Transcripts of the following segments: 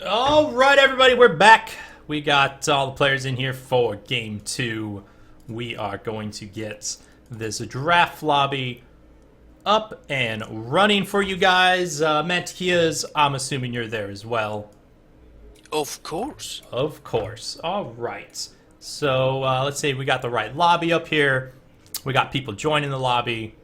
All right, everybody, we're back. We got all the players in here for game two. We are going to get this draft lobby up and running for you guys. Mantequillas, I'm assuming you're there as well. Of course. Of course. All right. So let's say we got the right lobby up here. We got people joining the lobby.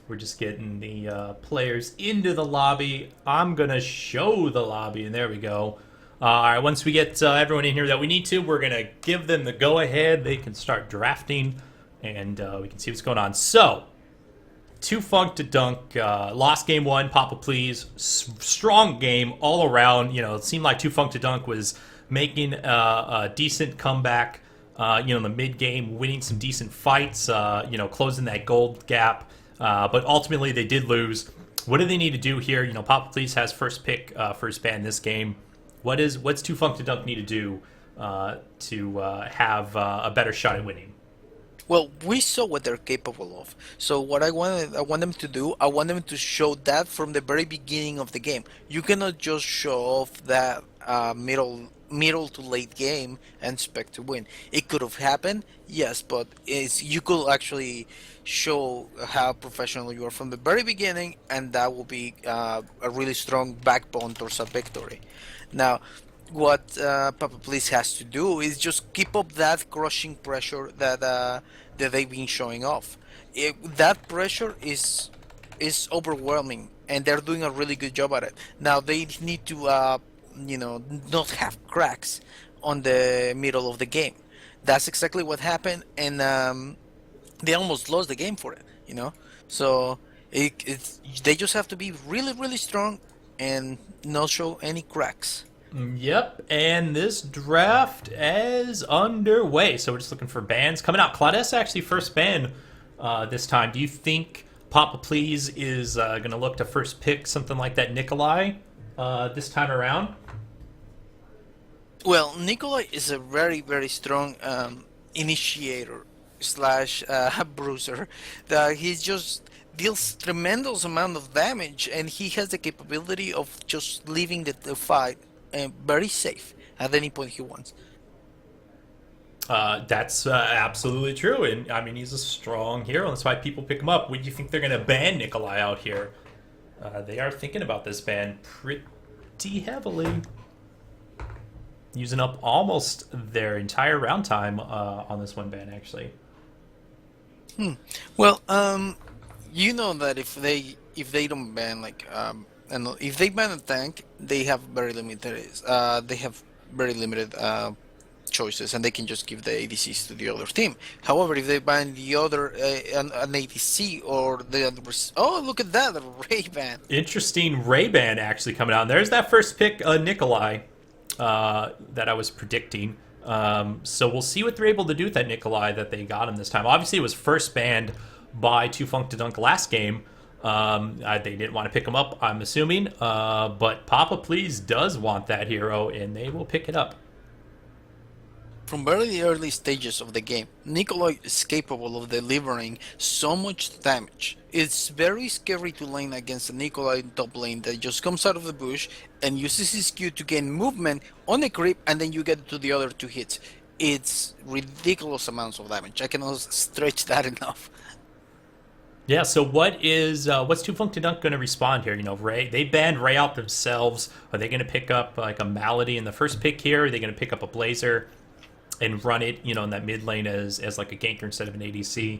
We're just getting the players into the lobby. I'm going to show the lobby, and there we go. All right, once we get everyone in here that we need to, we're going to give them the go-ahead. They can start drafting, and we can see what's going on. So, Too Funk to Dunk, lost game one, Papa Please. Strong game all around. You know, it seemed like Too Funk to Dunk was making a decent comeback, in the mid-game, winning some decent fights, closing that gold gap. But ultimately, they did lose. What do they need to do here? You know, Papa Please has first pick, first ban this game. What's Too Funk to Dunk need to do to have a better shot at winning? Well, we saw what they're capable of. So what I want them to do, I want them to show that from the very beginning of the game. You cannot just show off that middle to late game and expect to win. It could have happened, yes, but you could actually show how professional you are from the very beginning, and that will be a really strong backbone towards a victory. Now, what Papa Please has to do is just keep up that crushing pressure that they've been showing off. That pressure is overwhelming, and they're doing a really good job at it. Now they need to not have cracks on the middle of the game. That's exactly what happened, and they almost lost the game for it. So they just have to be really really strong and not show any cracks. Yep, and this draft is underway. So we're just looking for bans coming out. Claudette's actually first ban this time. Do you think Papa Please is going to look to first pick something like that Nikolai this time around? Well, Nikolai is a very, very strong initiator slash bruiser. That he just deals tremendous amount of damage, and he has the capability of just leaving the fight very safe at any point he wants. That's absolutely true, and I mean he's a strong hero. That's why people pick him up. Would you think they're going to ban Nikolai out here? They are thinking about this ban pretty heavily, using up almost their entire round time on this one ban. Actually, Well, you know that if they don't ban and if they ban a tank, they have very limited choices, and they can just give the ADCs to the other team. However, if they ban the other an ADC or the other, oh look at that, the Ray ban. interesting Ray ban actually coming out. And there's that first pick, Nikolai, that I was predicting. So we'll see what they're able to do with that Nikolai that they got him this time. Obviously, it was first banned by Too Funk to Dunk last game. They didn't want to pick him up, I'm assuming. But Papa Please does want that hero, and they will pick it up. From very early stages of the game, Nikolai is capable of delivering so much damage. It's very scary to lane against a Nikolai in top lane that just comes out of the bush and uses his Q to gain movement on a creep, and then you get to the other two hits. It's ridiculous amounts of damage. I cannot stretch that enough. Yeah, so what's Too Funk to Dunk going to respond here? You know, Ray, they banned Ray out themselves. Are they going to pick up like a Malady in the first pick here? Are they going to pick up a Blazer and run it, in that mid lane as like a ganker instead of an ADC?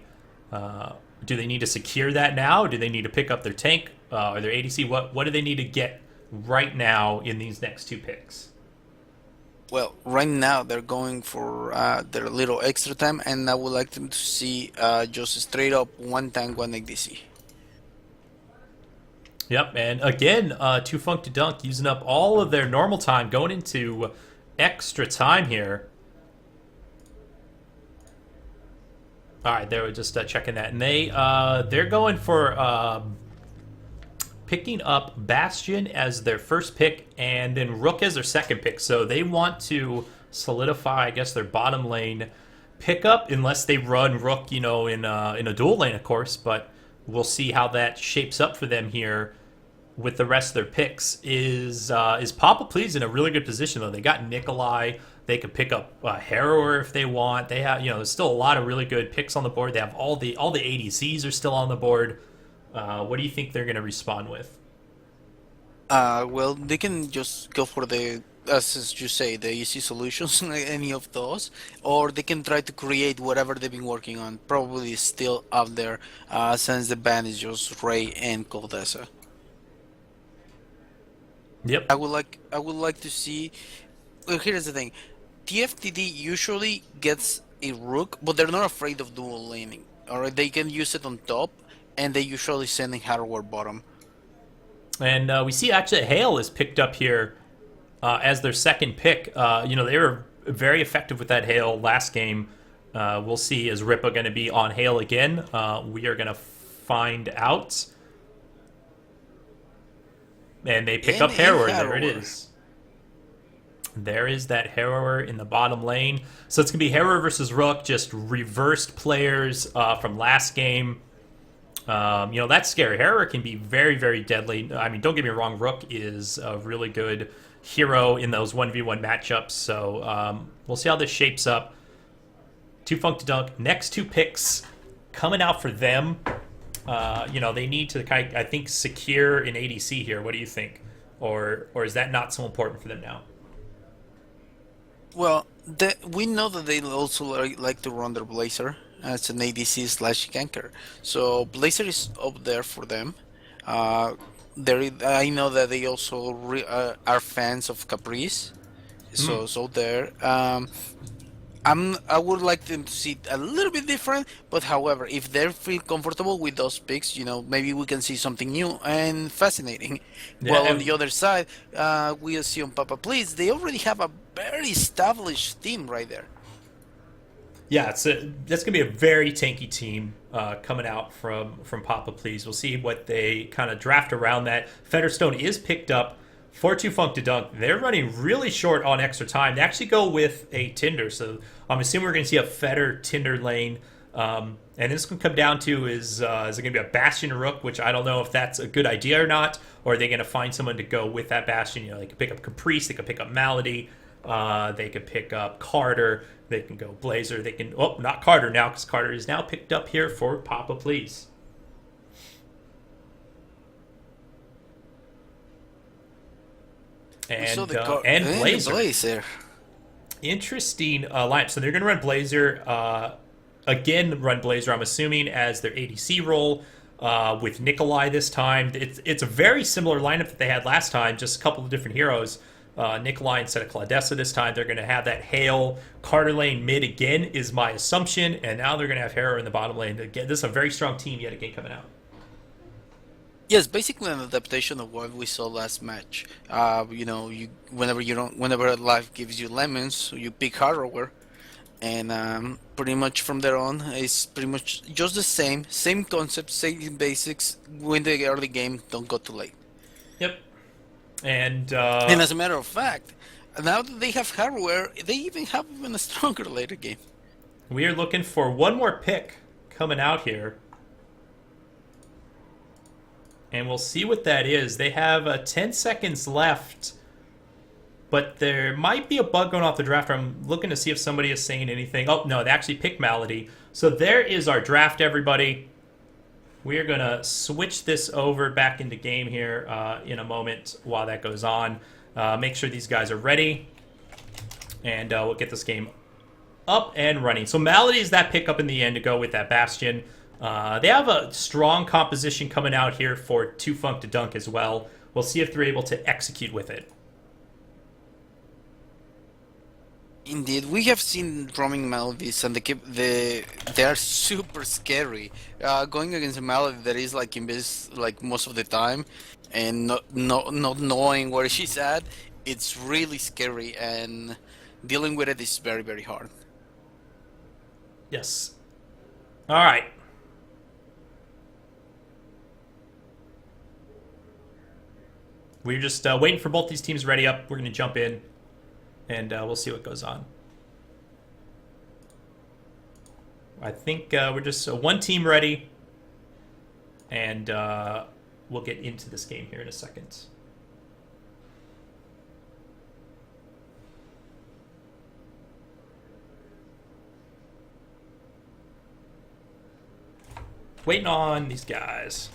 Do they need to secure that now? Do they need to pick up their tank or their ADC? What do they need to get right now in these next two picks? Well, right now they're going for their little extra time, and I would like them to see just straight up one tank, one ADC. Yep, and again, Too Funk to Dunk using up all of their normal time, going into extra time here. All right, they were just checking that, and they're going for picking up Bastion as their first pick, and then Rook as their second pick. So they want to solidify, I guess, their bottom lane pickup, unless they run Rook, in a dual lane, of course. But we'll see how that shapes up for them here with the rest of their picks is Papa Please in a really good position though. They got Nikolai. They could pick up Harrower if they want. They have there's still a lot of really good picks on the board. They have all the ADCs are still on the board. What do you think they're going to respond with? Well, they can just go for the, as you say, the easy solutions, any of those, or they can try to create whatever they've been working on. Probably still up there, since the band is just Ray and Coldessa. Yep. I would like to see. Well, here's the thing: TFTD usually gets a rook, but they're not afraid of dual laning. Alright, they can use it on top, and they usually send in Harrower bottom. And we see actually Hale is picked up here as their second pick. They were very effective with that Hale last game. We'll see, is Ripa going to be on Hale again? We are going to find out. And they pick up Harrower. There it is. There is that Harrower in the bottom lane. So it's going to be Harrower versus Rook, just reversed players from last game. That's scary. Harrower can be very, very deadly. I mean, don't get me wrong, Rook is a really good hero in those 1v1 matchups. So we'll see how this shapes up. Two Funk to Dunk. Next two picks coming out for them. They need to, I think, secure an ADC here. What do you think? Or is that not so important for them now? Well, we know that they also like to run their Blazer as an ADC slash ganker. So Blazer is up there for them. I know that they also are fans of Caprice. So there. I would like them to see it a little bit different, but however, if they feel comfortable with those picks, maybe we can see something new and fascinating. Yeah, Well, on the other side, we assume Papa Please, they already have a very established team right there. Yeah, that's going to be a very tanky team coming out from Papa Please. We'll see what they kind of draft around that. Featherstone is picked up for 2 Funk to Dunk. They're running really short on extra time. They actually go with a Tinder, so I'm assuming we're going to see a Fetter Tinder lane. And this can come down to is it going to be a Bastion Rook, which I don't know if that's a good idea or not, or are they going to find someone to go with that Bastion? They could pick up Caprice, they could pick up Malady, they could pick up Carter, they can go Blazer, they can... Oh, not Carter now, because Carter is now picked up here for Papa Please. And Blazer. Interesting lineup. So they're going to run Blazer, run Blazer, I'm assuming, as their ADC role with Nikolai this time. It's a very similar lineup that they had last time, just a couple of different heroes. Nikolai instead of Claudessa this time. They're going to have that Hale Carter lane mid again, is my assumption. And now they're going to have Harrow in the bottom lane. Again, this is a very strong team yet again coming out. Yes, basically an adaptation of what we saw last match. Whenever life gives you lemons, you pick Harrower, and pretty much from there on, it's pretty much just the same concept, same basics. Win the early game, don't go too late. Yep. And as a matter of fact, now that they have Harrower, they even have even a stronger later game. We are looking for one more pick coming out here. And we'll see what that is. They have 10 seconds left. But there might be a bug going off the draft. I'm looking to see if somebody is saying anything. Oh, no, they actually picked Malady. So there is our draft, everybody. We are going to switch this over back into game here in a moment while that goes on. Make sure these guys are ready. And we'll get this game up and running. So Malady is that pick up in the end to go with that Bastion. They have a strong composition coming out here for 2 Funk to Dunk as well. We'll see if they're able to execute with it. Indeed, we have seen roaming Maladies, and they are super scary. Going against a Malady that is like Invis like most of the time, and not knowing where she's at, it's really scary, and dealing with it is very, very hard. Yes. All right. We're just waiting for both these teams ready up. We're going to jump in, and we'll see what goes on. I think we're just one team ready, and we'll get into this game here in a second. Waiting on these guys.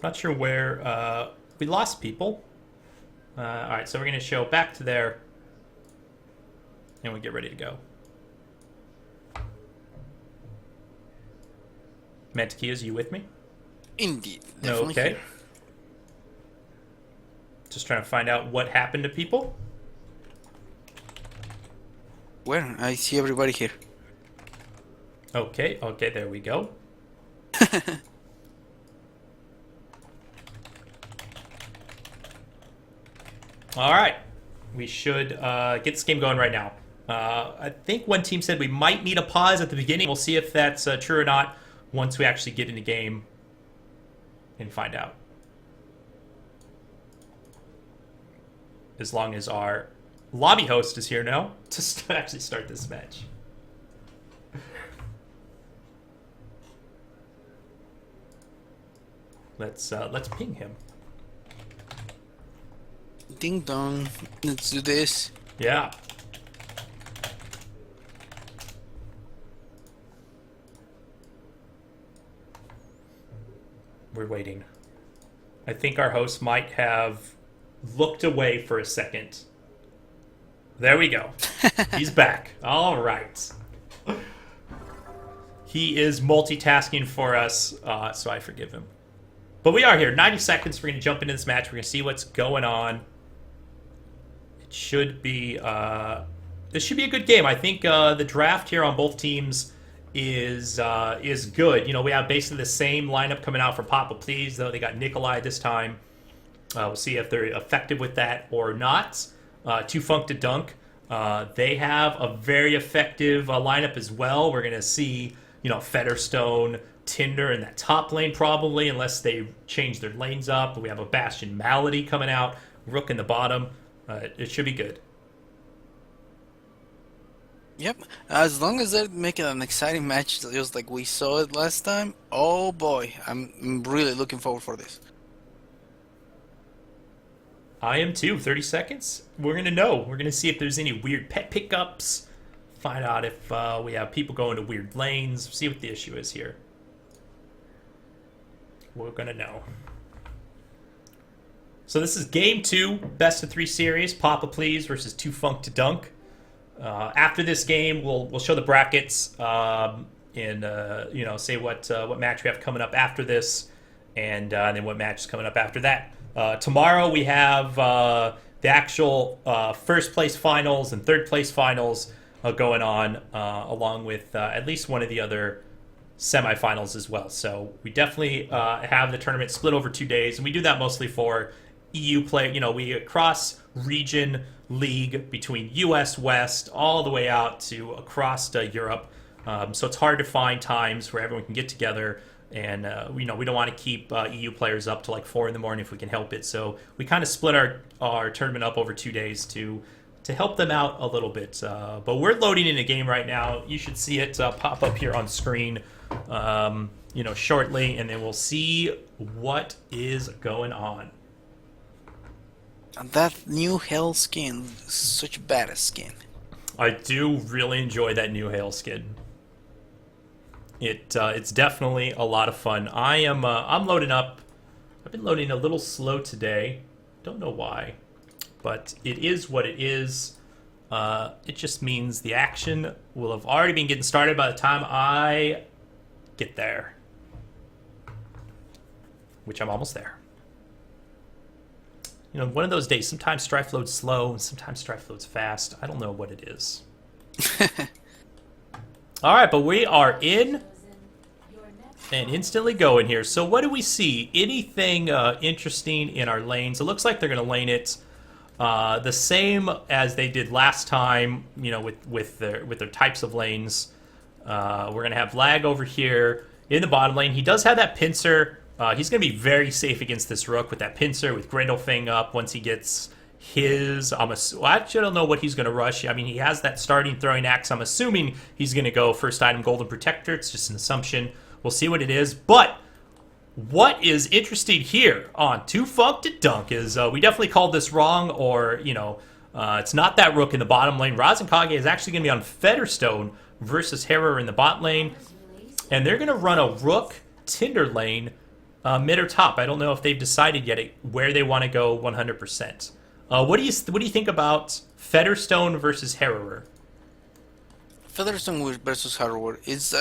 Not sure where we lost people. All right, so we're going to show back to there, and we get ready to go. Mantequillas, you with me? Indeed. Definitely Okay. here. Just trying to find out what happened to people. Where? I see everybody here. Okay, there we go. All right, we should get this game going right now. I think one team said we might need a pause at the beginning. We'll see if that's true or not once we actually get in the game and find out. As long as our lobby host is here now to actually start this match. Let's ping him. Ding dong. Let's do this. Yeah. We're waiting. I think our host might have looked away for a second. There we go. He's back. All right. He is multitasking for us, so I forgive him. But we are here. 90 seconds. We're going to jump into this match. We're going to see what's going on. It should be... this should be a good game. I think the draft here on both teams is good. You know, we have basically the same lineup coming out for Papa Please, though they got Nikolai this time. We'll see if they're effective with that or not. Too Funk to Dunk. They have a very effective lineup as well. We're going to see, you know, Featherstone, Tinder in that top lane probably, unless they change their lanes up. We have a Bastion Malady coming out, Rook in the bottom. It should be good. Yep. As long as they're making an exciting match, just like we saw it last time. Oh boy, I'm really looking forward for this. I am too. 30 seconds. We're going to know. We're going to see if there's any weird pet pickups. Find out if we have people going to weird lanes. See what the issue is here. We're going to know. So this is game 2, best of 3 series. Papa Please versus Too Funk to Dunk. After this game, we'll show the brackets and you know, say what match we have coming up after this, and then what match is coming up after that. Tomorrow we have the actual first place finals and third place finals going on, along with at least one of the other semifinals as well. So we definitely have the tournament split over 2 days, and we do that mostly for EU play. You know, we cross region league between US West all the way out to across Europe. So it's hard to find times where everyone can get together. And, you know, we don't want to keep EU players up to like 4 in the morning if we can help it. So we kind of split our tournament up over 2 days to help them out a little bit. But we're loading in a game right now. You should see it pop up here on screen, you know, shortly. And then we'll see what is going on. And that new Hell skin, such a badass skin. I do really enjoy that new Hail skin. It's definitely a lot of fun. I'm loading up. I've been loading a little slow today. Don't know why, but it is what it is. It just means the action will have already been getting started by the time I get there, which I'm almost there. You know, one of those days, sometimes Strife loads slow, and sometimes Strife loads fast. I don't know what it is. All right, but we are in and instantly going here. So what do we see? Anything interesting in our lanes? It looks like they're going to lane it the same as they did last time, you know, with their types of lanes. We're going to have Lag over here in the bottom lane. He does have that pincer. He's going to be very safe against this Rook with that pincer, with Grindelfing up once he gets his. Well, actually, I don't know what he's going to rush. I mean, he has that starting throwing axe. I'm assuming he's going to go first item Golden Protector. It's just an assumption. We'll see what it is. But what is interesting here on Too Funk to Dunk is we definitely called this wrong, or, it's not that Rook in the bottom lane. Razenkage is actually going to be on Featherstone versus Harrower in the bot lane. And they're going to run a Rook Tinder lane mid or top. I don't know if they've decided yet where they want to go 100%. What do you think about Featherstone versus Harrower? Featherstone versus Harrower is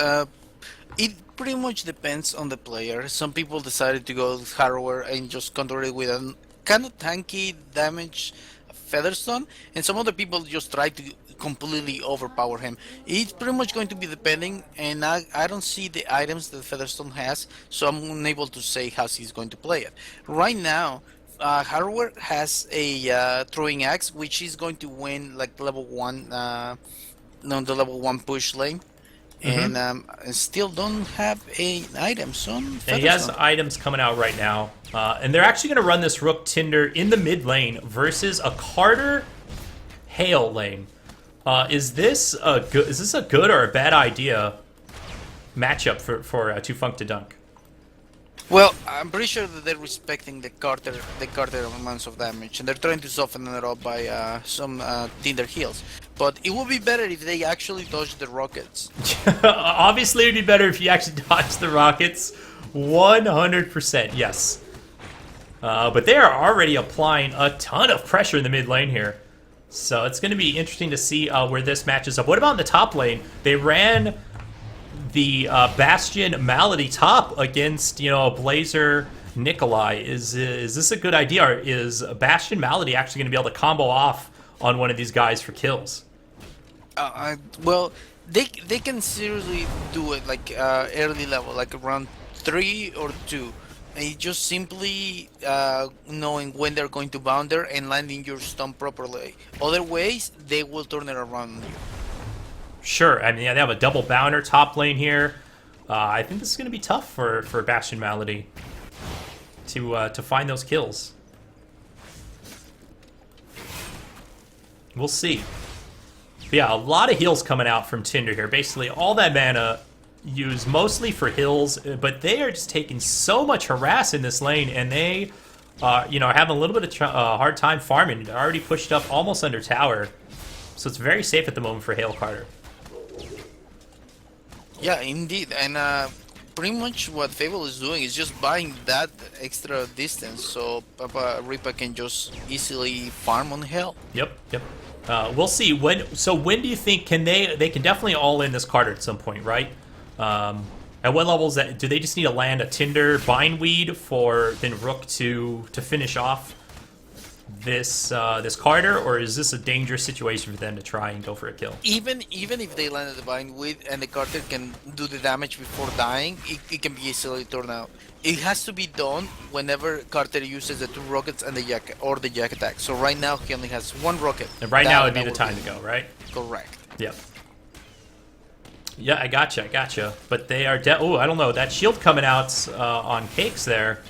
it pretty much depends on the player. Some people decided to go with Harrower and just counter it with a kind of tanky damage Featherstone, and some other people just try to completely overpower him. It's pretty much going to be depending, and I don't see the items that Featherstone has, so I'm unable to say how he's going to play it. Right now, Harrower has a throwing axe, which is going to win like level 1, the level 1 push lane. And still don't have items on Featherstone. And he has items coming out right now. And they're actually going to run this Rook Tinder in the mid lane versus a Carter Hale lane. Is this a good or a bad idea matchup for Too Funk to Dunk? Well, I'm pretty sure that they're respecting the Carter amounts of damage, and they're trying to soften it up by some Tinder heals. But it would be better if they actually dodge the rockets. Obviously, it would be better if you actually dodge the rockets. 100%, yes. But they are already applying a ton of pressure in the mid lane here. So it's going to be interesting to see where this matches up. What about in the top lane? They ran the Bastion Malady top against, Blazer Nikolai. Is this a good idea? Or is Bastion Malady actually going to be able to combo off on one of these guys for kills? Well, they can seriously do it like early level, like around 3 or 2. And just simply knowing when they're going to bound there and landing your stun properly. Other ways, they will turn it around on you. Sure. I mean, yeah, they have a double bounder top lane here. I think this is going to be tough for Bastion Malady to find those kills. We'll see. But yeah, a lot of heals coming out from Tinder here. Basically, all that mana used mostly for hills, but they are just taking so much harass in this lane, and they, are having a little bit of hard time farming. They're already pushed up almost under tower, so it's very safe at the moment for Hale Carter. Yeah, indeed, and pretty much what Fable is doing is just buying that extra distance, so Ripa can just easily farm on Hale. Yep. We'll see. When do you think they can definitely all in this Carter at some point, right? At what levels do they just need to land a Tinder Bindweed for then Rook to finish off this Carter, or is this a dangerous situation for them to try and go for a kill? Even if they landed the Bindweed and the Carter can do the damage before dying, it can be easily turned out. It has to be done whenever Carter uses the 2 rockets and the Jack attack. So right now he only has 1 rocket. And right now would be the time to go, right? Correct. Yep. Yeah, I gotcha. But they are I don't know. That shield coming out on Cakes there.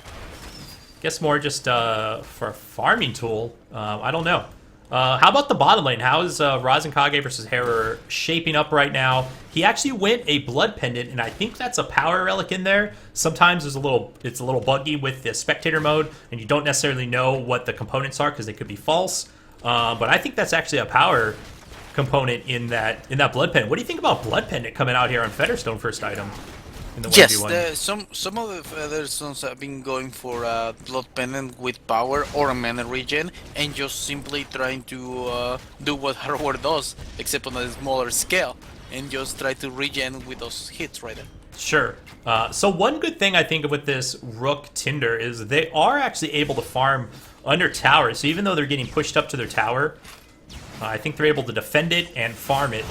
Guess more just for a farming tool. I don't know. How about the bottom lane? How is Razenkage versus Harrower shaping up right now? He actually went a Blood Pendant, and I think that's a power relic in there. Sometimes it's a little buggy with the spectator mode, and you don't necessarily know what the components are because they could be false. But I think that's actually a power component in that Blood Pendant. What do you think about Blood Pendant coming out here on Featherstone first item? In the 1v1? Yes, some of the Featherstones have been going for Blood Pendant with power or a mana regen, and just simply trying to do what Harrower does, except on a smaller scale, and just try to regen with those hits right there. Sure. So one good thing I think with this Rook Tinder is they are actually able to farm under tower. So even though they're getting pushed up to their tower, I think they're able to defend it and farm it,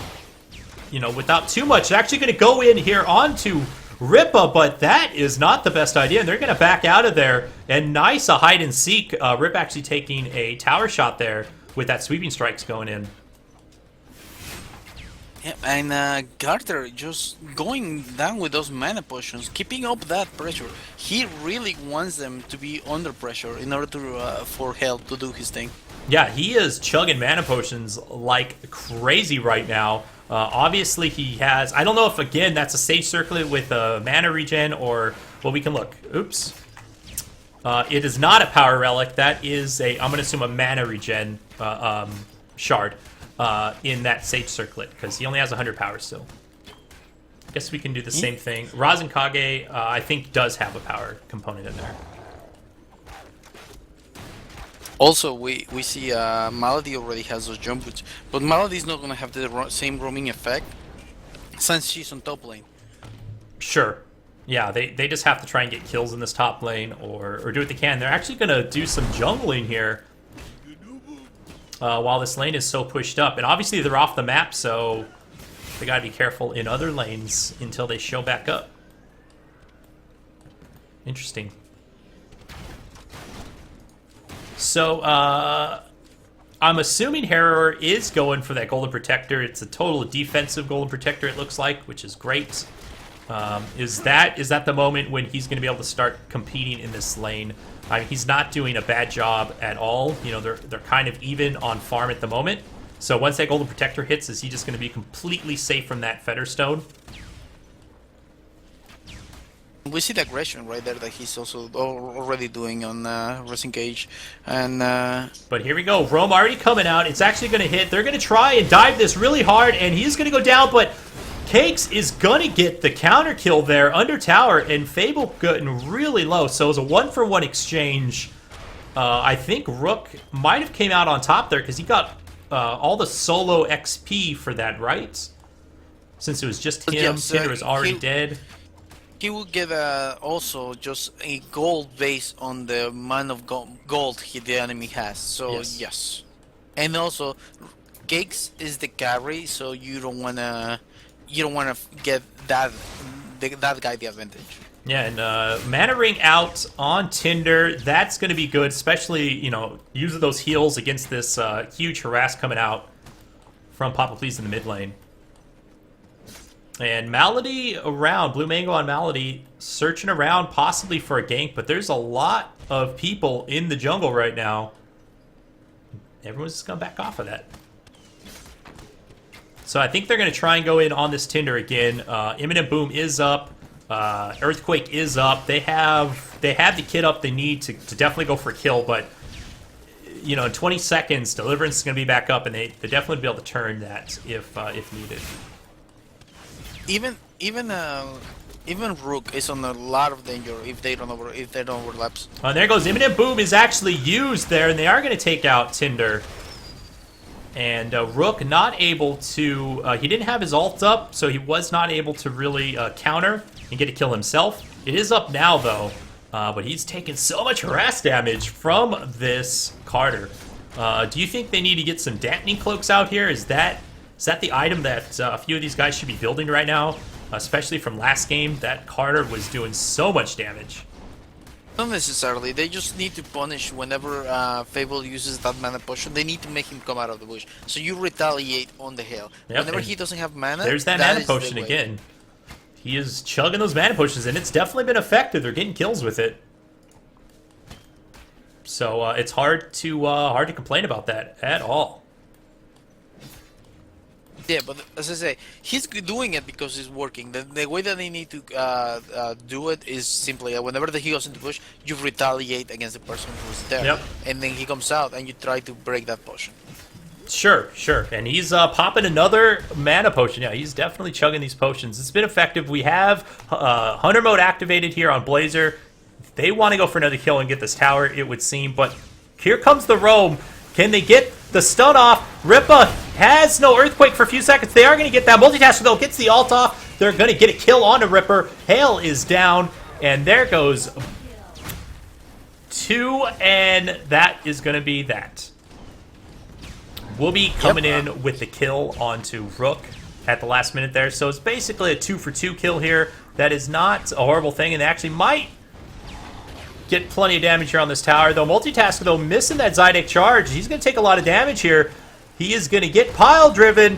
without too much. They're actually going to go in here onto Ripa, but that is not the best idea, and they're going to back out of there. And nice, a hide and seek. Rip actually taking a tower shot there with that sweeping strikes going in. Yeah, and Carter just going down with those mana potions, keeping up that pressure. He really wants them to be under pressure in order to for Hell to do his thing. Yeah, he is chugging mana potions like crazy right now. Obviously, he has... I don't know if, again, that's a Sage Circlet with a mana regen or... Well, we can look. Oops. It is not a power relic. That is a... I'm going to assume a mana regen shard in that Sage Circlet, because he only has 100 power still. I guess we can do the same thing. Rasen Kage, I think, does have a power component in there. Also, we see Malady already has those jump boots, but Malady's not gonna have the same roaming effect since she's on top lane. Sure. Yeah, they just have to try and get kills in this top lane or do what they can. They're actually going to do some jungling here while this lane is so pushed up. And obviously they're off the map, so they got to be careful in other lanes until they show back up. Interesting. So, I'm assuming Harrower is going for that Golden Protector. It's a total defensive Golden Protector, it looks like, which is great. Is that the moment when he's going to be able to start competing in this lane? I mean, he's not doing a bad job at all. You know, they're kind of even on farm at the moment. So once that Golden Protector hits, is he just going to be completely safe from that Featherstone? We see the aggression right there that he's also already doing on Racing Cage, and but here we go. Rome already coming out. It's actually going to hit. They're going to try and dive this really hard, and he's going to go down. But Cakes is going to get the counter kill there under tower, and Fable getting really low. So it was a 1-for-1 exchange. I think Rook might have came out on top there because he got all the solo XP for that, right? Since it was just him, yes, Tinder was already dead. He will get also just a gold base on the amount of gold the enemy has. So yes. And also, Cakes is the carry, so you don't wanna get that guy the advantage. Yeah, and Mana Ring out on Tinder. That's going to be good, especially, you know, using those heals against this huge harass coming out from Papa Please in the mid lane. And Malady around, Blue Mango on Malady, searching around possibly for a gank, but there's a lot of people in the jungle right now. Everyone's just going to back off of that. So I think they're going to try and go in on this Tinder again. Imminent Boom is up. Earthquake is up. They have the kit up they need to definitely go for a kill, but you know, in 20 seconds, Deliverance is going to be back up, and they definitely be able to turn that if needed. Even Rook is on a lot of danger if they don't overlaps. And there goes Imminent Boom is actually used there, and they are going to take out Tinder. And Rook not able to... he didn't have his ult up, so he was not able to really counter and get a kill himself. It is up now, though, but he's taken so much harass damage from this Carter. Do you think they need to get some dampening cloaks out here? Is that the item that a few of these guys should be building right now? Especially from last game, that Carter was doing so much damage. Not necessarily. They just need to punish whenever Fable uses that mana potion. They need to make him come out of the bush. So you retaliate on the hill. Yep, whenever he doesn't have mana, there's that mana potion again. He is chugging those mana potions, and it's definitely been effective. They're getting kills with it. So it's hard to complain about that at all. Yeah, but as I say, he's doing it because it's working. The way that they need to do it is simply whenever he goes into bush, you retaliate against the person who's there. Yep. And then he comes out and you try to break that potion. Sure. And he's popping another mana potion. Yeah, he's definitely chugging these potions. It's been effective. We have Hunter mode activated here on Blazer. They want to go for another kill and get this tower, it would seem. But here comes the roam. Can they get the stun off? Rippa has no Earthquake for a few seconds. They are going to get that. Multitasker, though, gets the ult off. They're going to get a kill onto Ripper. Hail is down, and there goes 2, and that is going to be that. Wooby coming in with the kill onto Rook at the last minute there. So it's basically a 2-for-2 kill here. That is not a horrible thing, and they actually might get plenty of damage here on this tower, though. Multitasker, though, missing that Zydek charge. He's going to take a lot of damage here. He is going to get pile-driven,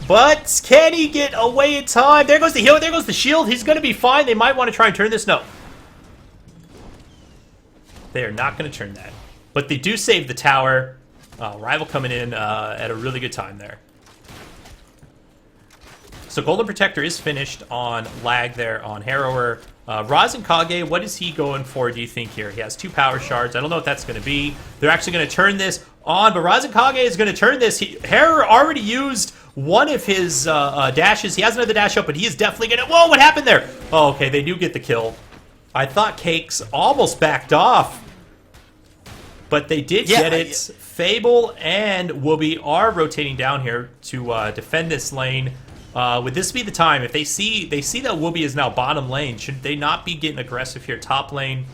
but can he get away in time? There goes the heal. There goes the shield. He's going to be fine. They might want to try and turn this. No. They are not going to turn that. But they do save the tower. Rival coming in at a really good time there. So Golden Protector is finished on lag there on Harrower. Razenkage, what is he going for, do you think, here? He has 2 power shards. I don't know what that's going to be. They're actually going to turn this on, but Razenkage is going to turn this. Harrower already used one of his dashes. He has another dash up, but he is definitely going to... Whoa, what happened there? Oh, okay, they do get the kill. I thought Cakes almost backed off, but they did get it. Fable and Wooby are rotating down here to defend this lane. Would this be the time if they see that Wooby is now bottom lane? Should they not be getting aggressive here top lane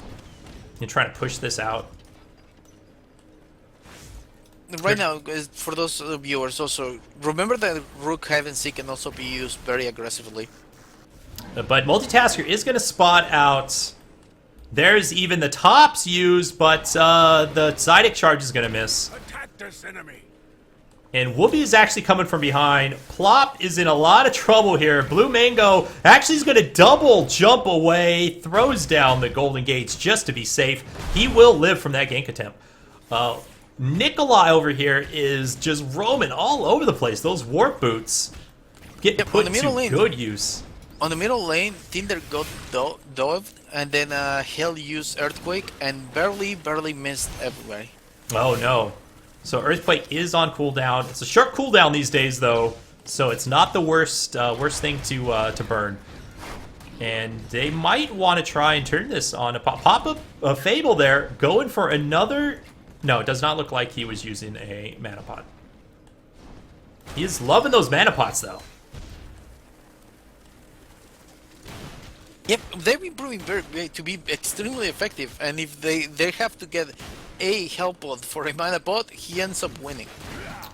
and trying to push this out? Right now, for those viewers, also remember that Rook hide and seek can also be used very aggressively. But Multitasker is going to spot out. There's even the tops used, but the Zydic charge is going to miss. Attack this enemy. And Whoopi is actually coming from behind. Plop is in a lot of trouble here. Blue Mango actually is going to double jump away, throws down the Golden Gates just to be safe. He will live from that gank attempt. Nikolai over here is just roaming all over the place. Those warp boots get put to good use. On the middle lane, Tinder got dove, and then Hell used Earthquake, and barely missed everybody. Oh no. So Earthquake is on cooldown. It's a short cooldown these days, though, so it's not the worst thing to burn. And they might want to try and turn this on a pop-up Fable there, going for another... No, it does not look like he was using a mana pot. He is loving those mana pots, though. Yep, they've been proving to be extremely effective, and if they have to get a help pod for a mana pot, he ends up winning.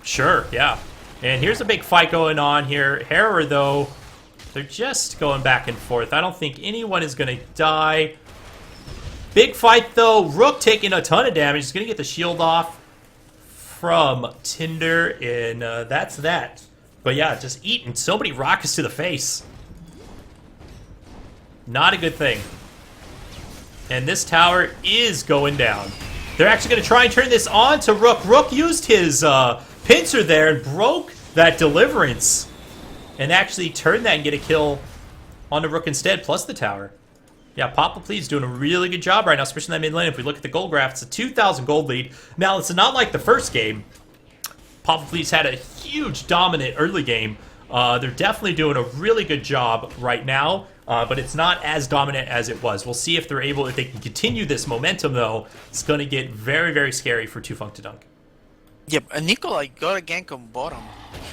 Sure, yeah. And here's a big fight going on here. Harrower, though, they're just going back and forth. I don't think anyone is going to die. Big fight, though. Rook taking a ton of damage. He's going to get the shield off from Tinder, and that's that. But yeah, just eating so many rockets to the face. Not a good thing. And this tower is going down. They're actually going to try and turn this on to Rook. Rook used his pincer there and broke that Deliverance. And actually turned that and get a kill on the Rook instead, plus the tower. Yeah, Papa Please doing a really good job right now, especially in that mid lane. If we look at the gold graph, it's a 2,000 gold lead. Now, it's not like the first game. Papa Please had a huge dominant early game. They're definitely doing a really good job right now. But it's not as dominant as it was. We'll see if if they can continue this momentum, though. It's going to get very, very scary for Too Funk to Dunk. Yep, and Nikolai got a gank on bottom.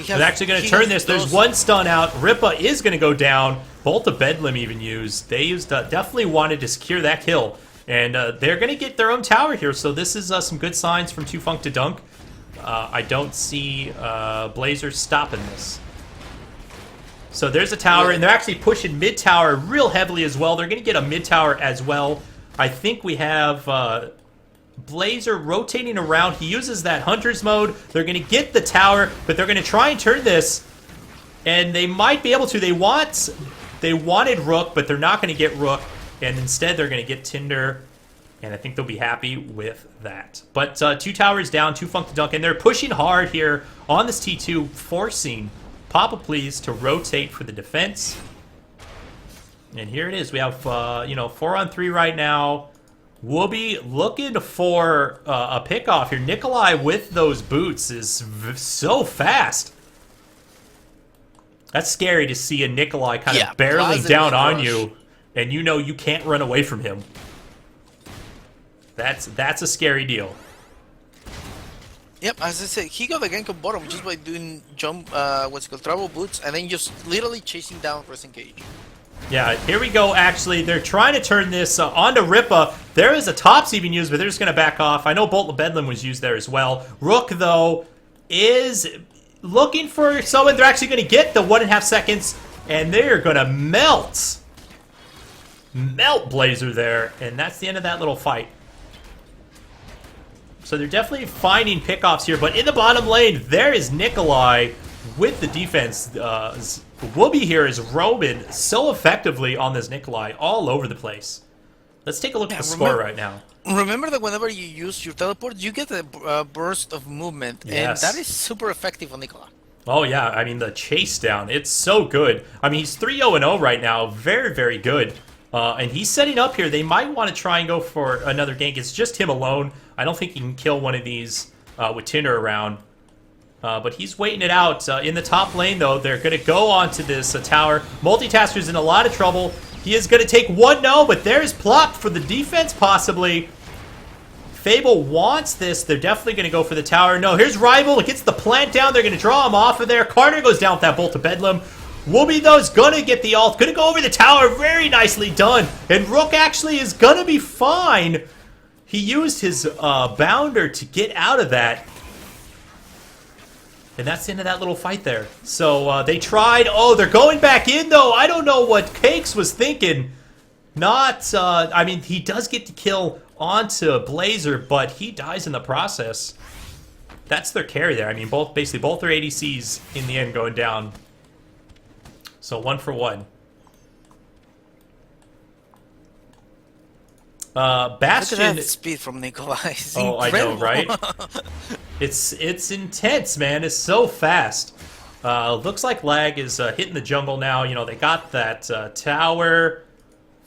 They're actually going to turn this. There's one stun out. Ripa is going to go down. Bolt of Bedlam even used. They definitely wanted to secure that kill. And they're going to get their own tower here. So this is some good signs from Too Funk to Dunk. I don't see Blazer stopping this. So there's a tower, and they're actually pushing mid-tower real heavily as well. They're going to get a mid-tower as well. I think we have Blazer rotating around. He uses that Hunter's mode. They're going to get the tower, but they're going to try and turn this, and they might be able to. They wanted Rook, but they're not going to get Rook, and instead they're going to get Tinder, and I think they'll be happy with that. But 2 towers down, Too Funk to Dunk, and they're pushing hard here on this T2, forcing Papa Please to rotate for the defense. And here it is. We have, 4-on-3 right now. Wooby looking for a pick-off here. Nikolai with those boots is so fast. That's scary to see a Nikolai kind of barreling down on you, and you can't run away from him. That's a scary deal. Yep, as I said, he got the gank on bottom just by doing travel boots, and then just literally chasing down Razenkage. Yeah, here we go, actually. They're trying to turn this onto Ripa. There is a tops even used, but they're just going to back off. I know Bolt of Bedlam was used there as well. Rook, though, is looking for someone. They're actually going to get the 1.5 seconds, and they're going to melt Blazer there, and that's the end of that little fight. So they're definitely finding pickoffs here, but in the bottom lane, there is Nikolai with the defense. Wooby here is roaming so effectively on this Nikolai all over the place. Let's take a look at Yeah, the score right now. remember that whenever you use your teleport, you get a burst of movement, and that Yes. is super effective on Nicola. Oh, yeah. I mean, the chase down, it's so good. I mean, he's 3-0-0 right now. Very, very good. And he's setting up here. They might want to try and go for another gank. It's just him alone. I don't think he can kill one of these with Tinder around. But he's waiting it out. In the top lane, though, they're going to go onto this tower. Multitasker's in a lot of trouble. He is going to take 1-0, but there's Plop for the defense, possibly. Fable wants this. They're definitely going to go for the tower. No, here's Rival. It gets the plant down. They're going to draw him off of there. Carter goes down with that Bolt of Bedlam. Wooby, though, is going to get the ult. Going to go over the tower. Very nicely done. And Rook actually is going to be fine. He used his bounder to get out of that. And that's the end of that little fight there. So they tried. Oh, they're going back in, though. I don't know what Cakes was thinking. Not, I mean, he does get to kill onto Blazer, but he dies in the process. That's their carry there. I mean, basically both their ADCs in the end going down. So 1 for 1. Bastion. Look at that speed from Nicola. It's Oh, incredible. I know, right? It's intense, man. It's so fast. Looks like Lag is hitting the jungle now. You know, they got that tower.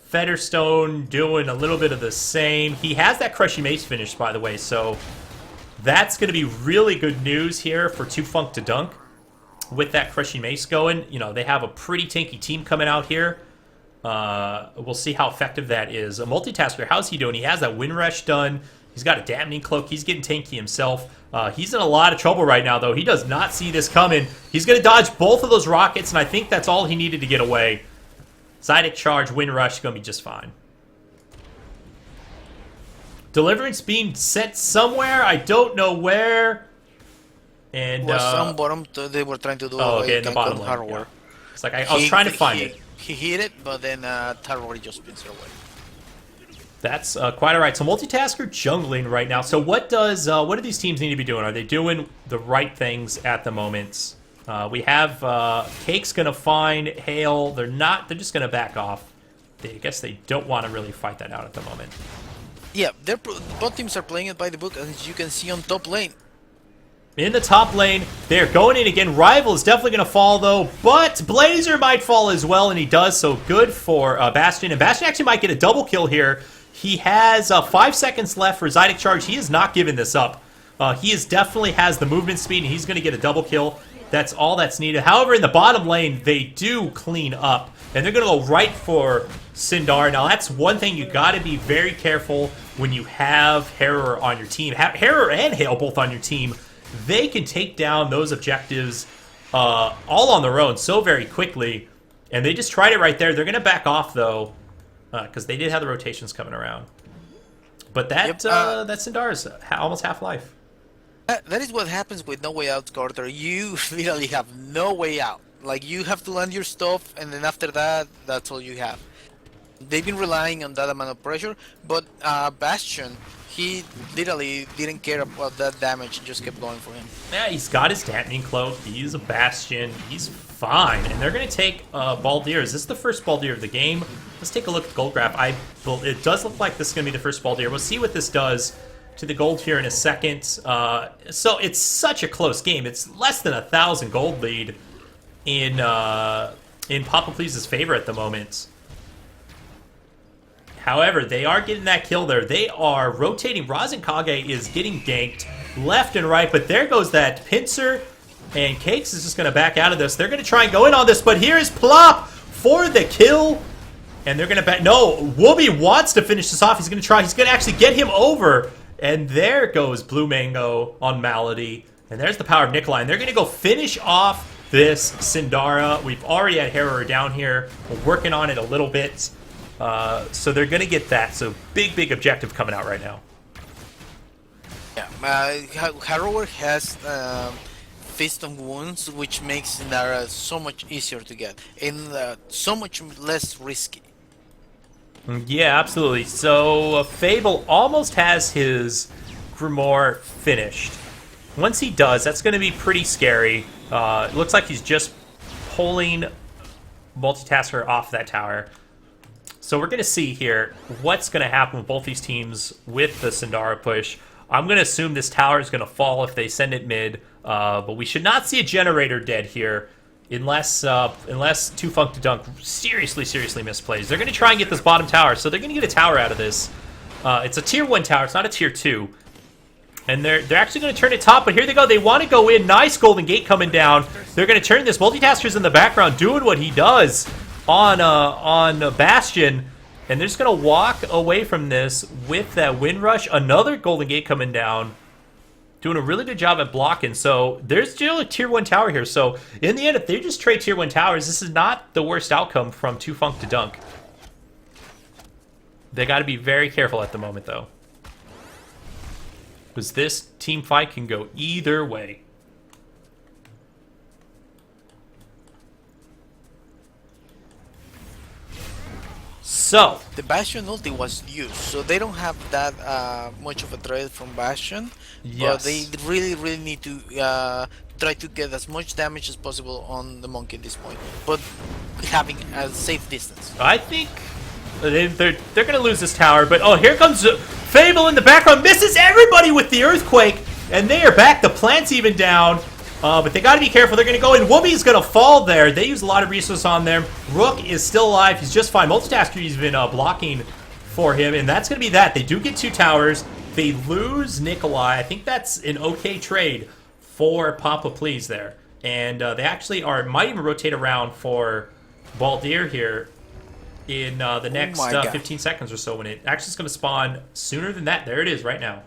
Featherstone doing a little bit of the same. He has that Crushing Mace finish, by the way, so that's going to be really good news here for 2Funk to dunk. With that Crushing Mace going, you know, they have a pretty tanky team coming out here. We'll see how effective that is. A Multitasker, how's he doing? He has that Wind Rush done. He's got a Dampening Cloak. He's getting tanky himself. He's in a lot of trouble right now, though. He does not see this coming. He's going to dodge both of those rockets, and I think that's all he needed to get away. Zydic Charge, Wind Rush is going to be just fine. Deliverance being sent somewhere. I don't know where. And Was on bottom. They were trying to do okay, in the bottom lane. hardware. Yeah. It's like I was trying to find it. He hit it, but then Tarori just spins it away. That's quite all right. So Multitasker jungling right now. So what do these teams need to be doing? Are they doing the right things at the moment? We have Cake's gonna find Hale. They're not. They're just gonna back off. I guess they don't want to really fight that out at the moment. Yeah, both teams are playing it by the book, as you can see on top lane. In the top lane, they're going in again. Rival is definitely going to fall, though, but Blazer might fall as well, and he does, so good for Bastion. And Bastion actually might get a double kill here. He has 5 seconds left for Zydic Charge. He is not giving this up. He definitely has the movement speed, and he's going to get a double kill. That's all that's needed. However, in the bottom lane, they do clean up, and they're going to go right for Sindar. Now, that's one thing you got to be very careful when you have Harrower on your team. Harrower and Hale both on your team. They can take down those objectives all on their own so very quickly. And they just tried it right there. They're going to back off, though, because they did have the rotations coming around. But that that Sindar's almost half-life. That is what happens with No Way Out, Carter. You literally have no way out. Like, you have to land your stuff, and then after that, that's all you have. They've been relying on that amount of pressure, but Bastion, he literally didn't care about that damage and just kept going for him. Yeah, he's got his Dampening Cloak. He's a Bastion. He's fine. And they're going to take Baldir. Is this the first Baldir of the game? Let's take a look at the gold graph. It does look like this is going to be the first Baldir. We'll see what this does to the gold here in a second. So it's such a close game. It's less than 1,000 gold lead in Papa Please's favor at the moment. However, they are getting that kill there. They are rotating. Razenkage is getting ganked left and right, but there goes that pincer, and Cakes is just going to back out of this. They're going to try and go in on this, but here is Plop for the kill, and they're going to back. No, Wooby wants to finish this off. He's going to try. He's going to actually get him over, and there goes Blue Mango on Malady, and there's the power of Nikolai, and they're going to go finish off this Sindara. We've already had Harrower down here. We're working on it a little bit. So they're going to get that. So big objective coming out right now. Yeah, Harrower has Fist of Wounds, which makes Nara so much easier to get and so much less risky. Yeah, absolutely. So Fable almost has his Grimoire finished. Once he does, that's going to be pretty scary. It looks like he's just pulling Multitasker off that tower. So we're going to see here what's going to happen with both these teams with the Sindara push. I'm going to assume this tower is going to fall if they send it mid, but we should not see a generator dead here unless Too Funk to Dunk seriously misplays. They're going to try and get this bottom tower, so they're going to get a tower out of this. It's a tier 1 tower, it's not a tier 2. And they're actually going to turn it top, but here they go. They want to go in. Nice Golden Gate coming down. They're going to turn this. Multitasker's in the background doing what he does on Bastion. And they're just going to walk away from this with that Windrush. Another Golden Gate coming down. Doing a really good job at blocking. So there's still a tier 1 tower here. So in the end, if they just trade tier 1 towers, this is not the worst outcome from Too Funk to Dunk. They got to be very careful at the moment, though. Because this team fight can go either way. So the Bastion ulti was used, so they don't have that much of a threat from Bastion. Yes. But they really need to try to get as much damage as possible on the monkey at this point, but having a safe distance. I think they're going to lose this tower, but oh, here comes Fable in the background, misses everybody with the Earthquake, and they are back. The plant's even down, but they got to be careful. They're going to go in. Wooby's going to fall there. They use a lot of resources on them. Rook is still alive. He's just fine. Multitasker been blocking for him, and that's going to be that. They do get 2 towers. They lose Nikolai. I think that's an okay trade for Papa Please there. And they actually might even rotate around for Baldir here in the next 15 seconds or so, when it actually is going to spawn sooner than that. There it is right now.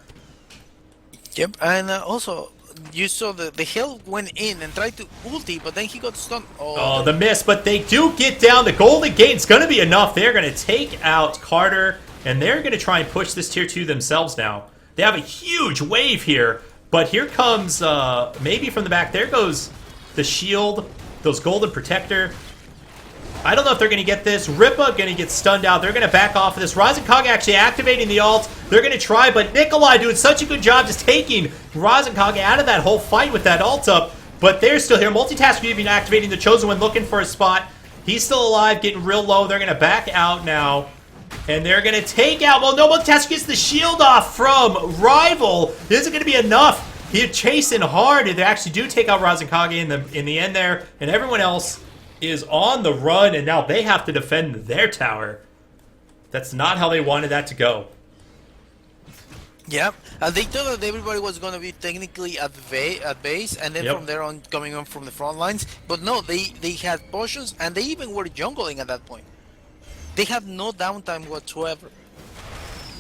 Yep, and also you saw the Hill went in and tried to ulti, but then he got stunned. Oh, the miss, but they do get down. The Golden Gate's going to be enough. They're going to take out Carter, and they're going to try and push this tier 2 themselves now. They have a huge wave here, but here comes, maybe from the back, there goes the shield, those Golden Protector. I don't know if they're going to get this. Ripa going to get stunned out. They're going to back off of this. Razenkage actually activating the ult. They're going to try, but Nikolai doing such a good job just taking Razenkage out of that whole fight with that ult up. But they're still here. Multitasker even activating the Chosen One, looking for a spot. He's still alive, getting real low. They're going to back out now. And they're going to take out... Well, no, Multitasker gets the shield off from Rival. This isn't going to be enough. He's chasing hard. They actually do take out Razenkage in the end there. And everyone else is on the run, and now they have to defend their tower. That's not how they wanted that to go. Yep, they thought that everybody was going to be technically at base, and then from there on coming on from the front lines. But no, they had potions, and they even were jungling at that point. They had no downtime whatsoever.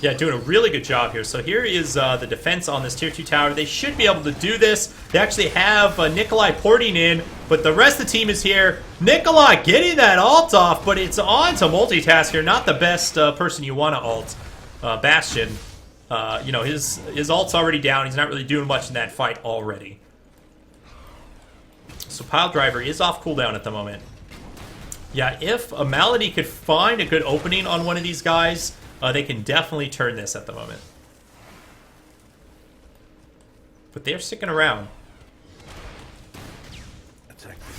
Yeah, doing a really good job here. So here is the defense on this tier 2 tower. They should be able to do this. They actually have Nikolai porting in, but the rest of the team is here. Nikolai getting that ult off, but it's on to Multitasker. Not the best person you want to ult. Bastion, you know, his ult's already down. He's not really doing much in that fight already. So Pile Driver is off cooldown at the moment. Yeah, if a Malady could find a good opening on one of these guys, they can definitely turn this at the moment. But they're sticking around.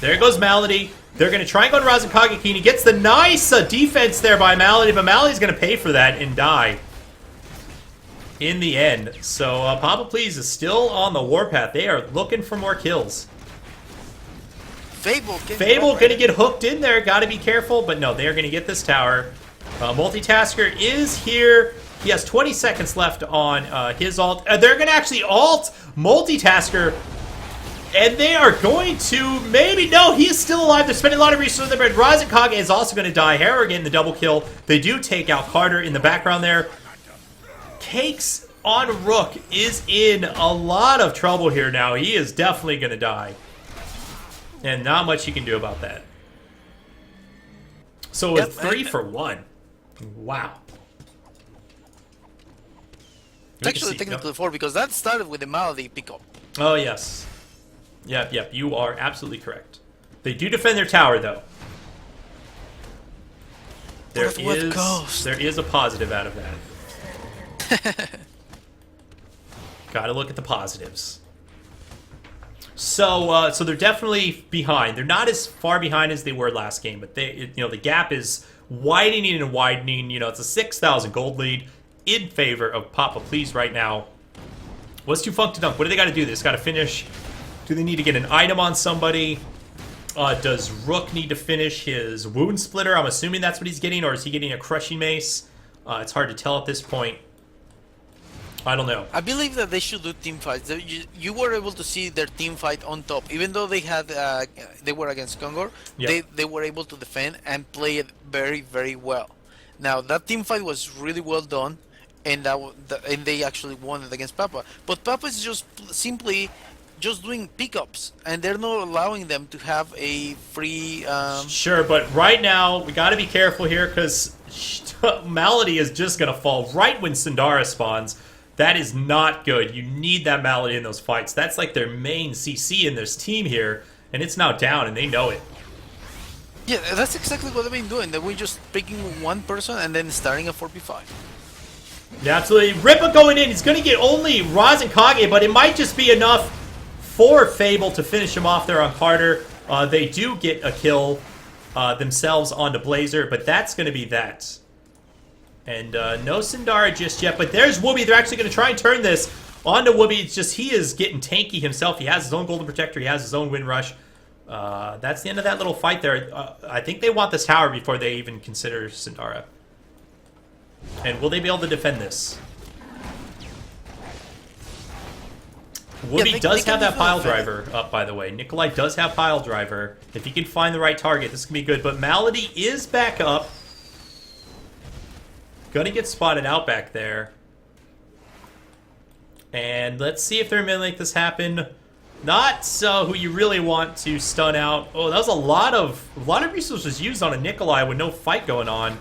There goes Malady. They're going to try and go to Razenkage. He gets the nice defense there by Malady, but Malady's going to pay for that and die in the end. So Papa Please is still on the warpath. They are looking for more kills. Fable going to get hooked in there. Got to be careful. But no, they are going to get this tower. Multitasker is here. He has 20 seconds left on his ult. They're going to actually ult Multitasker. And they are going to maybe... No, he is still alive. They're spending a lot of resources on the bread. Razenkage is also going to die. Hera getting the double kill. They do take out Carter in the background there. Cakes on Rook is in a lot of trouble here now. He is definitely going to die. And not much he can do about that. So it's 3 for 1. Wow. It's actually technically 4 because that started with the Malady pickup. Oh, yes. Yep, you are absolutely correct. They do defend their tower, though. There is a positive out of that. Gotta look at the positives. So they're definitely behind. They're not as far behind as they were last game, but the gap is widening and widening. You know, it's a 6,000 gold lead in favor of Papa Please right now. What's too funk to dunk? What do they got to do? They just got to finish. Do they need to get an item on somebody? Does Rook need to finish his wound splitter? I'm assuming that's what he's getting, or is he getting a crushing mace? It's hard to tell at this point. I don't know. I believe that they should do team fights. You were able to see their team fight on top, even though they had they were against Kongor. Yep. They were able to defend and play it very, very well. Now that team fight was really well done, and and they actually won it against Papa. But Papa is just simply just doing pickups, and they're not allowing them to have a free. Sure, but right now we got to be careful here because Malady is just gonna fall right when Sindara spawns. That is not good. You need that Malady in those fights. That's like their main CC in this team here, and it's now down, and they know it. Yeah, that's exactly what they've been doing. That we're just picking one person and then starting a 4v5. Yeah, absolutely. Rippa going in. He's going to get only Raz and Kage, but it might just be enough for Fable to finish him off there on Carter. They do get a kill themselves onto Blazer, but that's going to be that. And no Sindara just yet, but there's Wooby. They're actually going to try and turn this onto Wooby. It's just he is getting tanky himself. He has his own Golden Protector. He has his own Wind Rush. That's the end of that little fight there. I think they want this tower before they even consider Sindara. And will they be able to defend this? Wooby does have that pile driver up, by the way. Nikolai does have pile driver. If he can find the right target, this can be good. But Malady is back up. Gonna get spotted out back there. And let's see if they're gonna make this happen. Not who you really want to stun out. Oh, that was a lot of resources used on a Nikolai with no fight going on.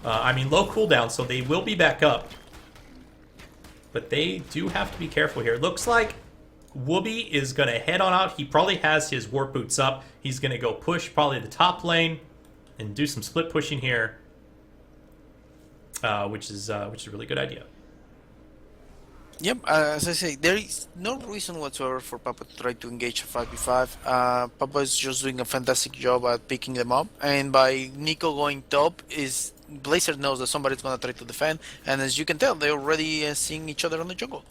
I mean, low cooldown, so they will be back up. But they do have to be careful here. Looks like Wooby is going to head on out. He probably has his warp boots up. He's going to go push probably the top lane and do some split pushing here, which is a really good idea. Yep, as I say, there is no reason whatsoever for Papa to try to engage a 5v5. Papa is just doing a fantastic job at picking them up, and by Nico going top, Blazer knows that somebody's going to try to defend, and as you can tell, they're already seeing each other on the jungle.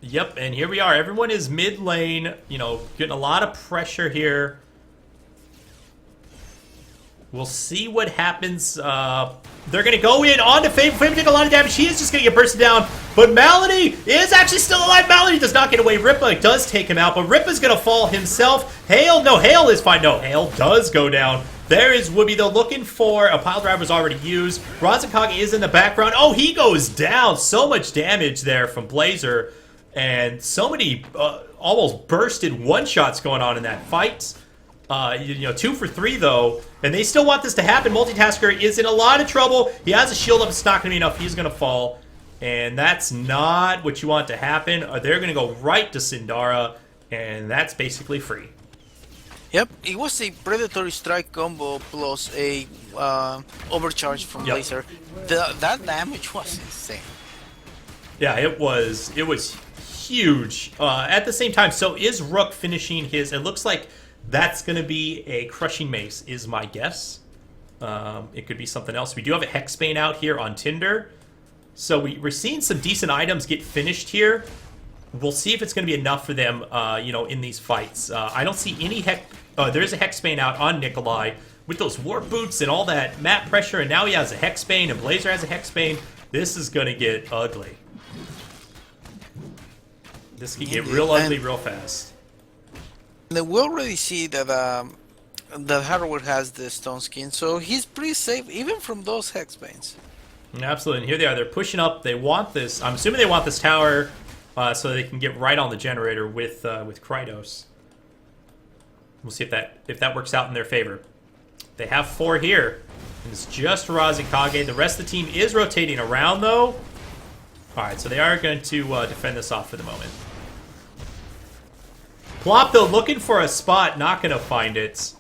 Yep, and here we are. Everyone is mid lane, you know, getting a lot of pressure here. We'll see what happens. They're going to go in on to Fable. Fable take a lot of damage. He is just going to get bursted down. But Malady is actually still alive. Malady does not get away. Rippa does take him out. But Rippa's going to fall himself. Hale, no, Hale is fine. No, Hale does go down. There is Wooby, though, looking for a pile driver was already used. Razakage is in the background. Oh, he goes down. So much damage there from Blazer. And so many almost bursted one-shots going on in that fight. You know, 2 for 3 though, and they still want this to happen. Multitasker is in a lot of trouble. He has a shield up. It's not going to be enough. He's going to fall, and that's not what you want to happen. They're going to go right to Sindara, and that's basically free. Yep, it was a predatory strike combo plus a overcharge from Blazer. That damage was insane. Yeah, it was huge. At the same time, so is Rook finishing his? It looks like that's going to be a Crushing Mace, is my guess. It could be something else. We do have a Hexbane out here on Tinder. So we're seeing some decent items get finished here. We'll see if it's going to be enough for them, you know, in these fights. I don't see any there is a Hexbane out on Nikolai with those Warp Boots and all that map pressure. And now he has a Hexbane and Blazer has a Hexbane. This is going to get ugly. This can get real ugly real fast. We already see that that Hardware has the stone skin, so he's pretty safe even from those Hexbanes. Absolutely, and here they are. They're pushing up. They want this. I'm assuming they want this tower so they can get right on the generator with Krydos. We'll see if that works out in their favor. They have 4 here. And it's just Razakage. The rest of the team is rotating around, though. All right, so they are going to defend this off for the moment. Plop, though, looking for a spot, not going to find it.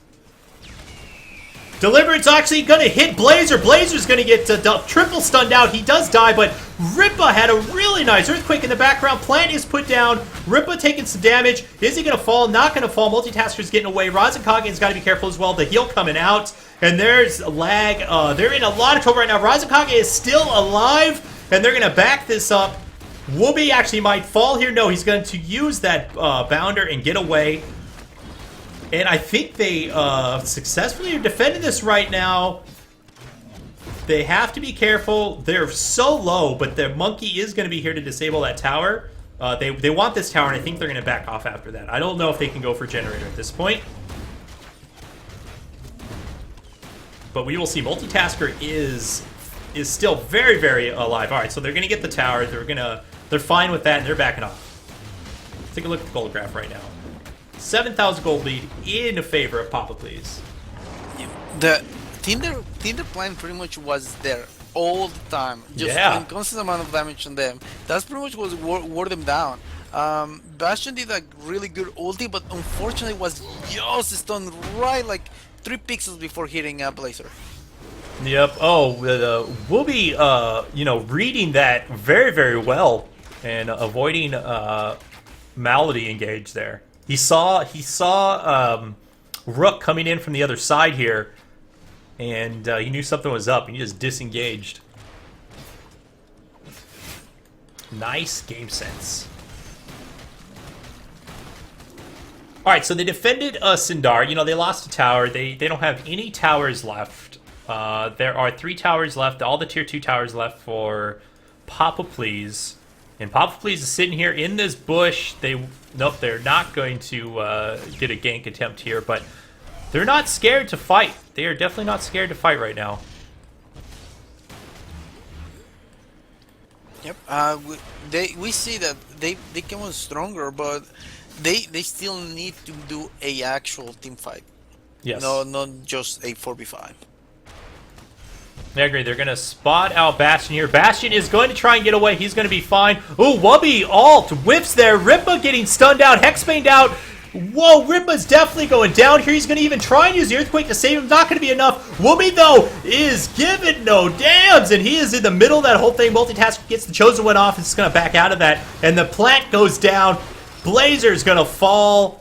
Deliverance actually going to hit Blazer. Blazer's going to get triple stunned out. He does die, but Ripa had a really nice earthquake in the background. Plant is put down. Ripa taking some damage. Is he going to fall? Not going to fall. Multitasker's getting away. Razakage's got to be careful as well. The heal coming out. And there's a lag. They're in a lot of trouble right now. Razakage is still alive. And they're going to back this up. Wooby actually might fall here. No, he's going to use that bounder and get away. And I think they successfully are defending this right now. They have to be careful. They're so low, but the monkey is going to be here to disable that tower. They want this tower, and I think they're going to back off after that. I don't know if they can go for generator at this point. But we will see. Multitasker is still very, very alive. All right, so they're going to get the tower. They're fine with that, and they're backing off. Let's take a look at the gold graph right now. 7,000 gold lead in favor of Papa Please. The Tinder plan pretty much was there all the time. Just a constant amount of damage on them. That's pretty much what wore them down. Bastion did a really good ulti, but unfortunately was just stunned right like 3 pixels before hitting a Blazer. Yep. Oh, Wooby, reading that very, very well and avoiding Malady engage there. He saw Rook coming in from the other side here, and he knew something was up, and he just disengaged. Nice game sense. All right, so they defended Sindar. You know, they lost a tower. They don't have any towers left. There are 3 towers left, all the tier 2 towers left for Papa Please. And Papa Please is sitting here in this bush. Nope, they're not going to get a gank attempt here, but they're not scared to fight. They are definitely not scared to fight right now. Yep. We see that they came on stronger, but they still need to do a actual team fight. Yes. No, not just a 4v5. I agree. They're going to spot out Bastion here. Bastion is going to try and get away. He's going to be fine. Ooh, Wubby alt whiffs there. Ripa getting stunned out. Hexbane out. Whoa, Ripa's definitely going down here. He's going to even try and use the Earthquake to save him. Not going to be enough. Wubby, though, is giving no dams, and he is in the middle of that whole thing. Multitask gets the Chosen One off. It's going to back out of that, and the plant goes down. Blazer's going to fall.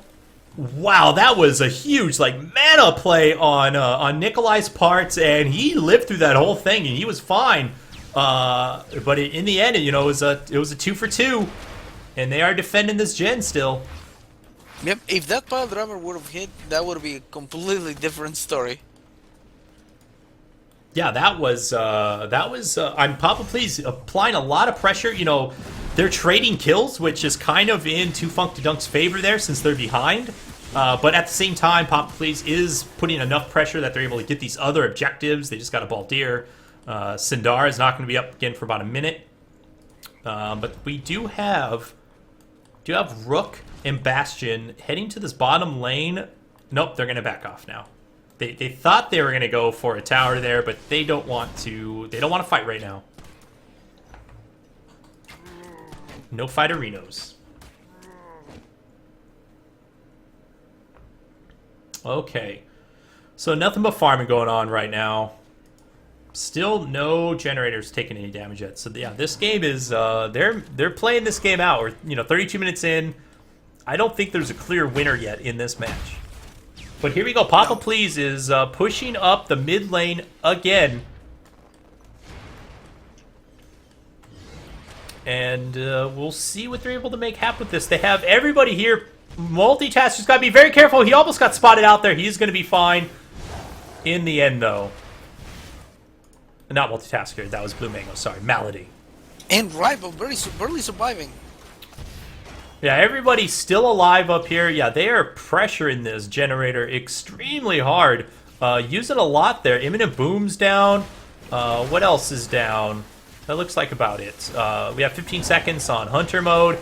Wow, that was a huge mana play on Nikolai's parts, and he lived through that whole thing, and he was fine. But in the end, it was a 2 for 2, and they are defending this gen still. Yep, if that pile driver would have hit, that would be a completely different story. Yeah, that was I'm Papa Please applying a lot of pressure. You know, they're trading kills, which is kind of in Too Funk to Dunk's favor there since they're behind. But at the same time, Papa Please is putting enough pressure that they're able to get these other objectives. They just got a Baldir. Sindar is not going to be up again for about a minute. But we do have Rook and Bastion heading to this bottom lane. Nope, they're going to back off now. They thought they were going to go for a tower there, but they don't want to fight right now. No fighterinos. Okay. So nothing but farming going on right now. Still no generators taking any damage yet. So yeah, this game is they're playing this game out. We're 32 minutes in. I don't think there's a clear winner yet in this match. But here we go. Papa Please is pushing up the mid lane again. And we'll see what they're able to make happen with this. They have everybody here. Multitasker's got to be very careful. He almost got spotted out there. He's going to be fine in the end, though. Not Multitasker. That was Blue Mango. Sorry, Malady. And Rival barely surviving. Yeah, everybody's still alive up here. Yeah, they are pressuring this generator extremely hard. Using a lot there. Imminent Boom's down. What else is down? That looks like about it. We have 15 seconds on Hunter mode.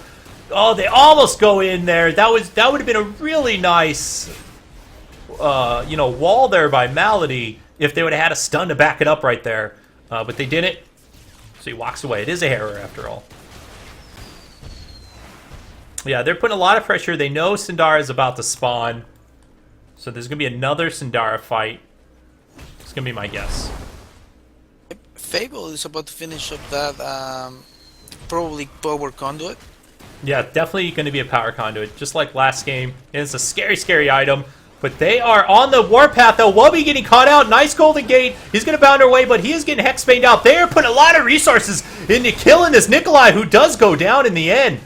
Oh, they almost go in there. That would have been a really nice, wall there by Malady if they would have had a stun to back it up right there. But they didn't. So he walks away. It is a error after all. Yeah, they're putting a lot of pressure. They know Sindara is about to spawn. So there's going to be another Sindara fight. It's going to be my guess. Fable is about to finish up that probably power conduit. Yeah, definitely going to be a power conduit, just like last game. And it's a scary, scary item. But they are on the warpath, though. Wubby getting caught out. Nice golden gate. He's going to bound our way, but he is getting hexbaned out. They are putting a lot of resources into killing this Nikolai, who does go down in the end.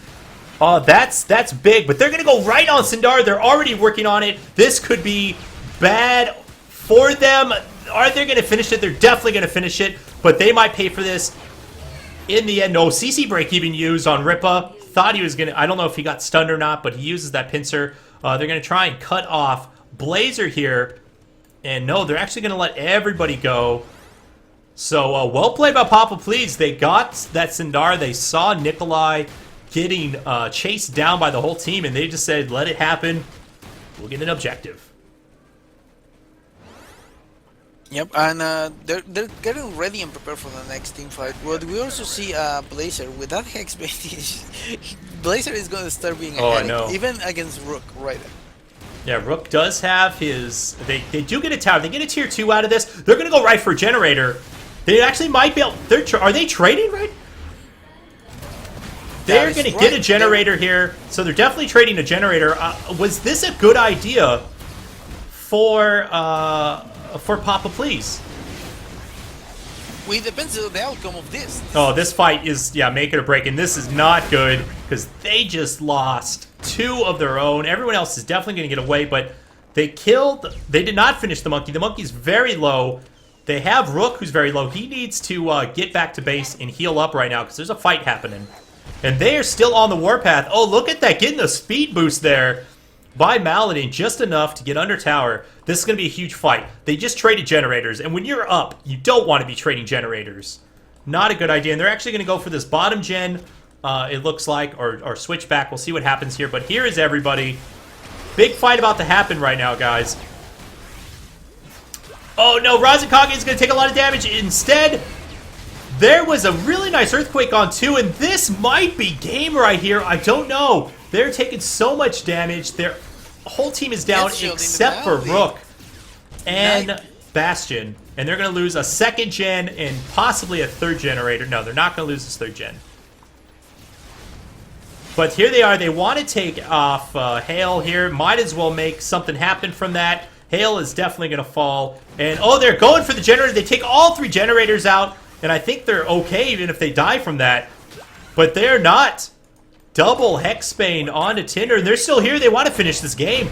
Oh, that's big. But they're going to go right on Sindar. They're already working on it. This could be bad for them. Are they going to finish it? They're definitely going to finish it. But they might pay for this. In the end, no CC break even used on Ripa. Thought he was going to... I don't know if he got stunned or not, but he uses that pincer. They're going to try and cut off Blazer here. And no, they're actually going to let everybody go. So, well played by Papa Please. They got that Sindar. They saw Nikolai getting chased down by the whole team, and they just said, let it happen. We'll get an objective. Yep, and they're getting ready and prepared for the next team fight. But we also see Blazer with that hex bait. Blazer is going to start being a headache, no. even against Rook right there. Yeah, Rook does have his... They do get a tower. They get a tier 2 out of this. They're going to go right for Generator. They actually might be able... Are they trading, right? They're going to get a Generator here. So they're definitely trading a Generator. Was this a good idea for Papa Please? Well, it depends on the outcome of this. Oh, this fight is, yeah, make it or break. And this is not good because they just lost 2 of their own. Everyone else is definitely going to get away, but they did not finish the monkey. The monkey's very low. They have Rook, who's very low. He needs to get back to base and heal up right now because there's a fight happening. And they are still on the warpath. Oh, look at that, getting a speed boost there by Maladin, just enough to get under tower. This is going to be a huge fight. They just traded generators, and when you're up, you don't want to be trading generators. Not a good idea, and they're actually going to go for this bottom gen, it looks like, or switch back. We'll see what happens here, but here is everybody. Big fight about to happen right now, guys. Oh, no, Razakage is going to take a lot of damage. Instead, there was a really nice earthquake on 2, and this might be game right here. I don't know. They're taking so much damage. Their whole team is down except for Rook and Bastion. And they're going to lose a 2nd gen and possibly a 3rd generator. No, they're not going to lose this 3rd gen. But here they are. They want to take off Hale here. Might as well make something happen from that. Hale is definitely going to fall. And, oh, they're going for the generator. They take all 3 generators out. And I think they're okay even if they die from that. But they're not. Double Hexbane onto Tinder, and they're still here. They want to finish this game.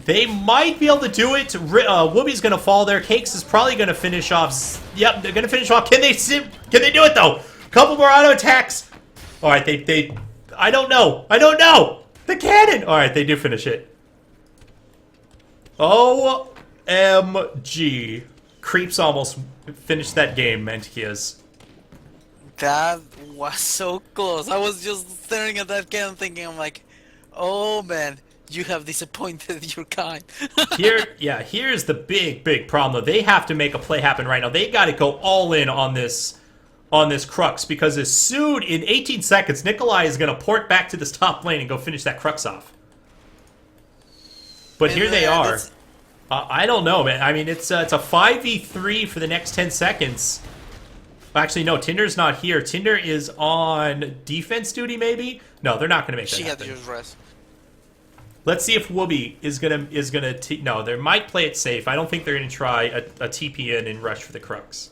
They might be able to do it. Whoopi's going to fall there. Cakes is probably going to finish off. Yep, they're going to finish off. Can they do it, though? Couple more auto attacks. All right, I don't know. The cannon. All right, they do finish it. OMG. Creeps almost finished that game, Mantequillas. That was so close. I was just staring at that cannon thinking, I'm like, oh man, you have disappointed your kind. Here's the big problem. They have to make a play happen right now. They got to go all in on this Crux, because as soon, in 18 seconds, Nikolai is going to port back to this top lane and go finish that Crux off. But here they are. I don't know, man. I mean, it's a 5v3 for the next 10 seconds. Actually, no, Tinder's not here. Tinder is on defense duty, maybe? No, they're not going to make that happen. She had to use rest. Let's see if Whoopi is gonna no, they might play it safe. I don't think they're gonna try a TP in and rush for the Crux.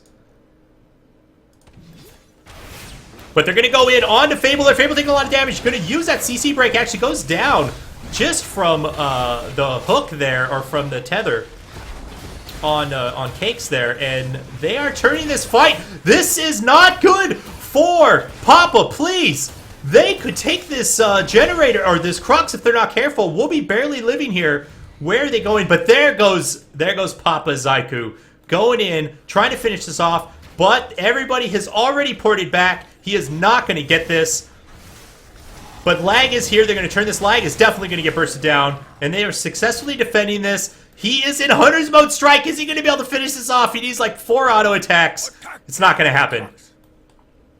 But they're gonna go in on to Fable. Fable taking a lot of damage. Gonna use that CC break. Actually goes down just from the hook there, or from the tether on Cakes there, and they are turning this fight. This is not good for Papa, please. They could take this generator, or this Crux, if they're not careful. We'll be barely living here. Where are they going? But there goes Papa Zaiku going in, trying to finish this off. But everybody has already ported back. He is not going to get this. But lag is here. They're going to turn this. Lag is definitely going to get bursted down. And they are successfully defending this. He is in Hunter's Mode Strike. Is he going to be able to finish this off? He needs like 4 auto attacks. It's not going to happen.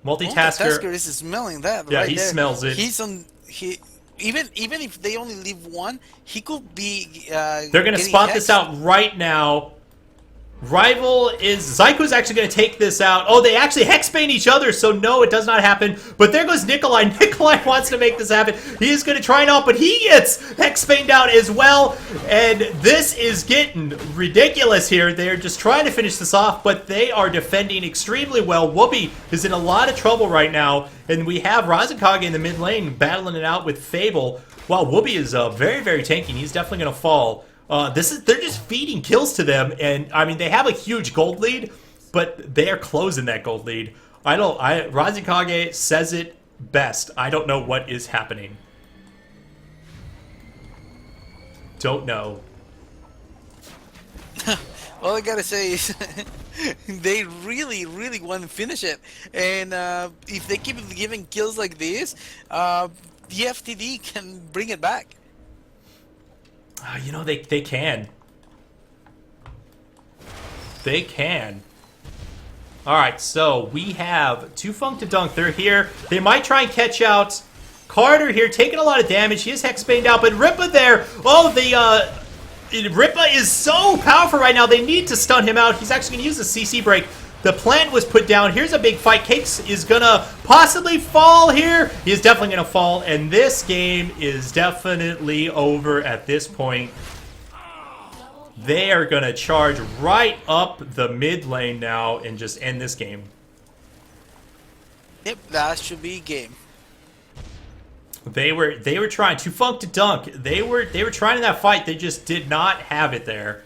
Multitasker is smelling that. Yeah, right he there. smells it. He's on. Even if they only leave one, he could be. They're going to spot this out right now. Rival is... Zyko's actually going to take this out. Oh, they actually hexbane each other, so no, it does not happen. But there goes Nikolai. Nikolai wants to make this happen. He is going to try and out, but he gets hexbaned out as well. And this is getting ridiculous here. They're just trying to finish this off, but they are defending extremely well. Whoopi is in a lot of trouble right now. And we have Razakage in the mid lane battling it out with Fable. While Whoopi is very, very tanky. He's definitely going to fall. They're just feeding kills to them, and I mean they have a huge gold lead, but they are closing that gold lead. Razakage says it best. I don't know what is happening. Don't know. All I gotta say is they really, really want to finish it, and if they keep giving kills like this, TFTD can bring it back. You know, they can. They can. Alright, so we have 2 Funk to Dunk. They're here. They might try and catch out Carter here, taking a lot of damage. He is hexbaned out, but Rippa there. Oh, Rippa is so powerful right now. They need to stun him out. He's actually going to use the CC break. The plant was put down. Here's a big fight. Cakes is going to possibly fall here. He is definitely going to fall. And this game is definitely over at this point. They are going to charge right up the mid lane now and just end this game. Yep, that should be game. They were trying to Funk to Dunk. They were trying in that fight. They just did not have it there.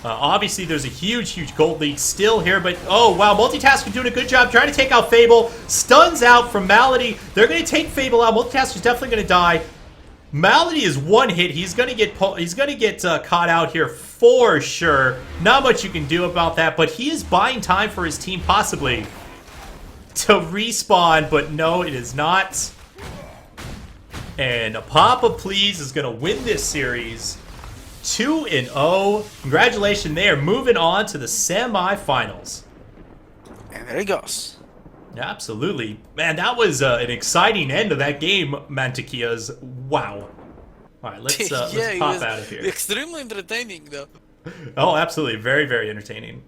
Obviously, there's a huge gold lead still here, but oh wow, Multitasker doing a good job trying to take out Fable. Stuns out from Malady. They're going to take Fable out. Multitasker's definitely going to die. Malady is 1 hit. He's going to get caught out here for sure. Not much you can do about that, but he is buying time for his team possibly to respawn, but no, it is not. And Papa Please is going to win this series 2-0. Congratulations, they are moving on to the semifinals. And there he goes. Absolutely. Man, that was an exciting end of that game, Mantequillas. Wow. All right, let's Yeah, pop out of here. Extremely entertaining, though. Oh, absolutely. Very, very entertaining.